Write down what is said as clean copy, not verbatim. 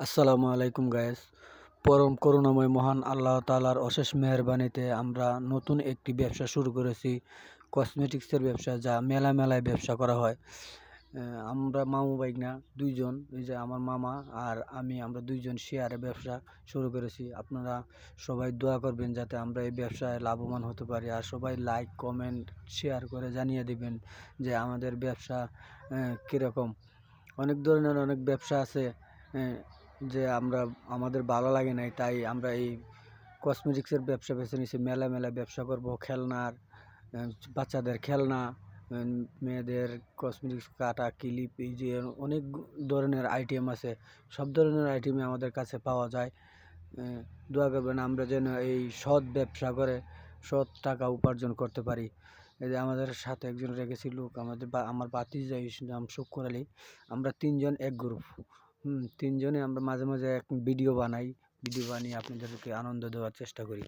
আসসালামু আলাইকুম গায়েস। পরম করুণাময় মহান আল্লাহ তাআলার অশেষ মেহেরবানিতে আমরা নতুন একটি ব্যবসা শুরু করেছি, কসমেটিক্সের ব্যবসা, যা মেলায় ব্যবসা করা হয়। আমরা মামু ভাইগনা দুইজন, এই যে আমার মামা আর আমি, আমরা দুইজন শেয়ারে ব্যবসা শুরু করেছি। আপনারা সবাই দোয়া করবেন যাতে আমরা এই ব্যবসায় লাভবান হতে পারি, আর সবাই লাইক কমেন্ট শেয়ার করে জানিয়ে দিবেন যে আমাদের ব্যবসা কীরকম। অনেক ধরনের অনেক ব্যবসা আছে যে আমাদের ভালো লাগে নাই, তাই আমরা এই কসমেটিক্সের ব্যবসা বেছে নিয়েছি। মেলায় ব্যবসা করব, খেলনার, বাচ্চাদের খেলনা, মেয়েদের কসমেটিক্স, কাটা ক্লিপ, এই যে অনেক ধরনের আইটেম আছে। সব ধরনের আইটেমই আমাদের কাছে পাওয়া যায়। দোয়া করবেন আমরা যেন এই সৎ ব্যবসা করে সৎ টাকা উপার্জন করতে পারি। এই যে আমাদের সাথে একজন রেখেছি লোক, আমার ভাতিজা, নাম শুক্কুর আলী। আমরা তিনজন এক গ্রুপ, তিনজনে আমরা মাঝে মাঝে এক ভিডিও বানাই, ভিডিও বানিয়ে আপনাদেরকে আনন্দ দেওয়ার চেষ্টা করি।